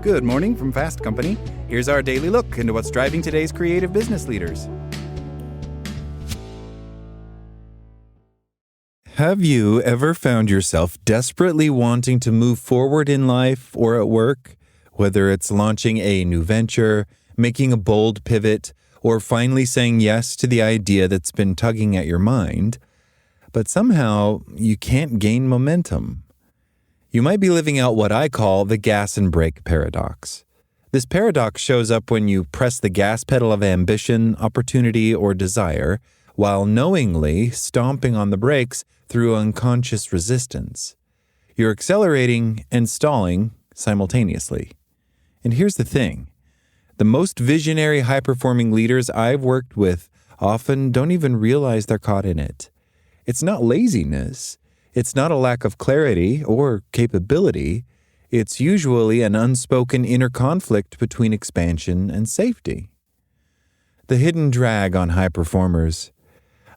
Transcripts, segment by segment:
Good morning from Fast Company. Here's our daily look into what's driving today's creative business leaders. Have you ever found yourself desperately wanting to move forward in life or at work? Whether it's launching a new venture, making a bold pivot, or finally saying yes to the idea that's been tugging at your mind, but somehow you can't gain momentum. You might be living out what I call the gas and brake paradox. This paradox shows up when you press the gas pedal of ambition, opportunity, or desire, while knowingly stomping on the brakes through unconscious resistance. You're accelerating and stalling simultaneously. And here's the thing. The most visionary, high-performing leaders I've worked with often don't even realize they're caught in it. It's not laziness. It's not a lack of clarity or capability. It's usually an unspoken inner conflict between expansion and safety. The hidden drag on high performers.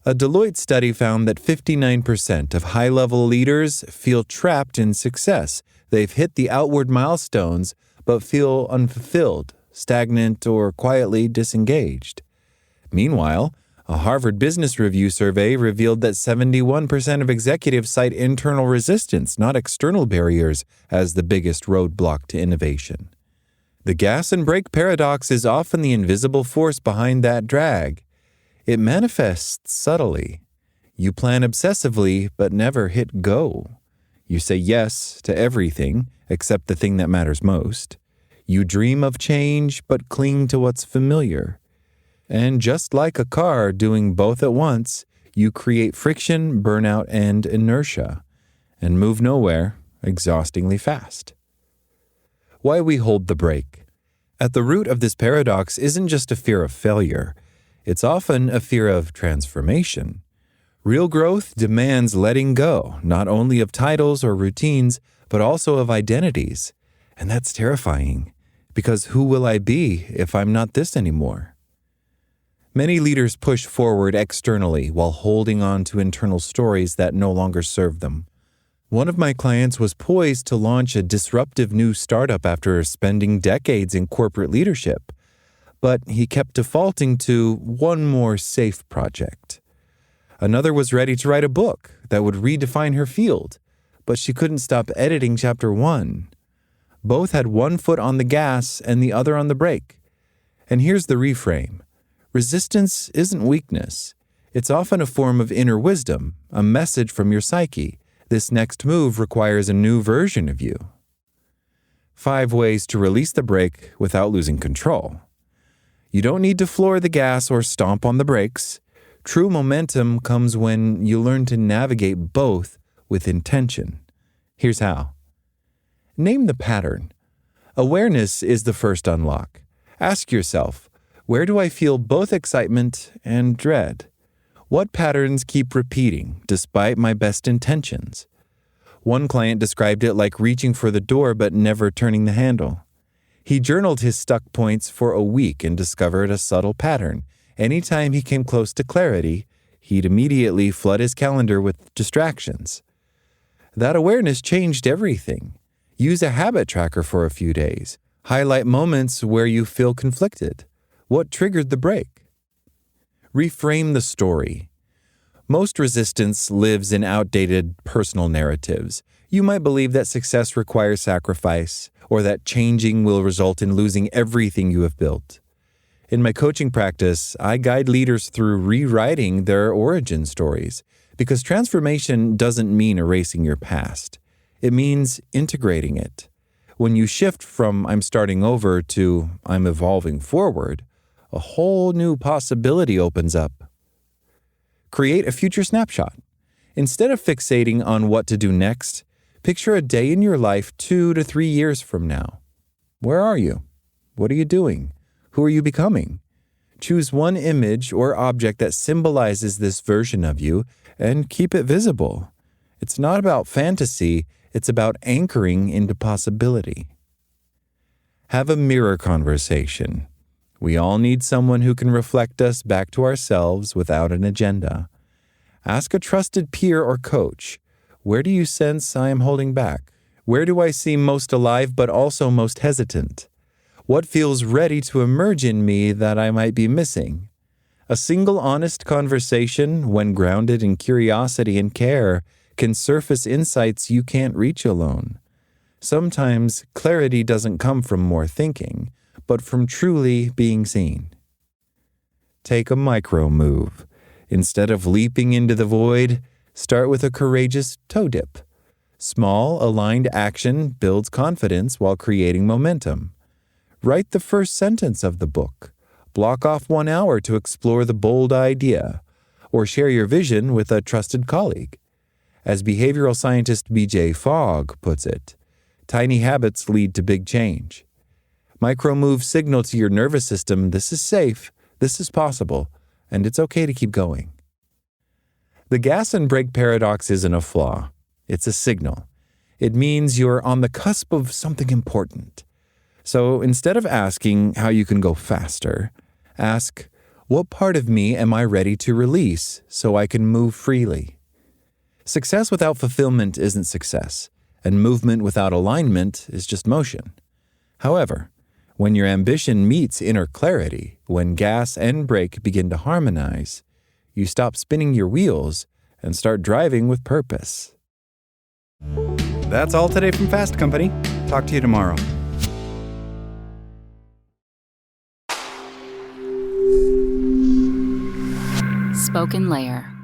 A Deloitte study found that 59% of high-level leaders feel trapped in success. They've hit the outward milestones, but feel unfulfilled, stagnant, or quietly disengaged. Meanwhile, a Harvard Business Review survey revealed that 71% of executives cite internal resistance, not external barriers, as the biggest roadblock to innovation. The gas and brake paradox is often the invisible force behind that drag. It manifests subtly. You plan obsessively, but never hit go. You say yes to everything except the thing that matters most. You dream of change, but cling to what's familiar. And just like a car doing both at once, you create friction, burnout, and inertia, and move nowhere, exhaustingly fast. Why we hold the brake. At the root of this paradox isn't just a fear of failure. It's often a fear of transformation. Real growth demands letting go, not only of titles or routines, but also of identities. And that's terrifying, because who will I be if I'm not this anymore? Many leaders push forward externally while holding on to internal stories that no longer serve them. One of my clients was poised to launch a disruptive new startup after spending decades in corporate leadership, but he kept defaulting to one more safe project. Another was ready to write a book that would redefine her field, but she couldn't stop editing chapter 1. Both had one foot on the gas and the other on the brake. And here's the reframe. Resistance isn't weakness. It's often a form of inner wisdom, a message from your psyche. This next move requires a new version of you. 5 ways to release the brake without losing control. You don't need to floor the gas or stomp on the brakes. True momentum comes when you learn to navigate both with intention. Here's how. Name the pattern. Awareness is the first unlock. Ask yourself, where do I feel both excitement and dread? What patterns keep repeating despite my best intentions? One client described it like reaching for the door but never turning the handle. He journaled his stuck points for a week and discovered a subtle pattern. Anytime he came close to clarity, he'd immediately flood his calendar with distractions. That awareness changed everything. Use a habit tracker for a few days. Highlight moments where you feel conflicted. What triggered the brake? Reframe the story. Most resistance lives in outdated personal narratives. You might believe that success requires sacrifice, or that changing will result in losing everything you have built. In my coaching practice, I guide leaders through rewriting their origin stories, because transformation doesn't mean erasing your past. It means integrating it. When you shift from I'm starting over to I'm evolving forward, a whole new possibility opens up. Create a future snapshot. Instead of fixating on what to do next, picture a day in your life 2 to 3 years from now. Where are you? What are you doing? Who are you becoming? Choose one image or object that symbolizes this version of you and keep it visible. It's not about fantasy, it's about anchoring into possibility. Have a mirror conversation. We all need someone who can reflect us back to ourselves without an agenda. Ask a trusted peer or coach, where do you sense I am holding back? Where do I seem most alive but also most hesitant? What feels ready to emerge in me that I might be missing? A single honest conversation, when grounded in curiosity and care, can surface insights you can't reach alone. Sometimes clarity doesn't come from more thinking, but from truly being seen. Take a micro move. Instead of leaping into the void, start with a courageous toe dip. Small, aligned action builds confidence while creating momentum. Write the first sentence of the book. Block off 1 hour to explore the bold idea, or share your vision with a trusted colleague. As behavioral scientist B.J. Fogg puts it, tiny habits lead to big change. Micro moves signal to your nervous system this is safe, this is possible, and it's okay to keep going. The gas and brake paradox isn't a flaw. It's a signal. It means you're on the cusp of something important. So instead of asking how you can go faster, ask, what part of me am I ready to release so I can move freely? Success without fulfillment isn't success, and movement without alignment is just motion. However, when your ambition meets inner clarity, when gas and brake begin to harmonize, you stop spinning your wheels and start driving with purpose. That's all today from Fast Company. Talk to you tomorrow. SpokenLayer.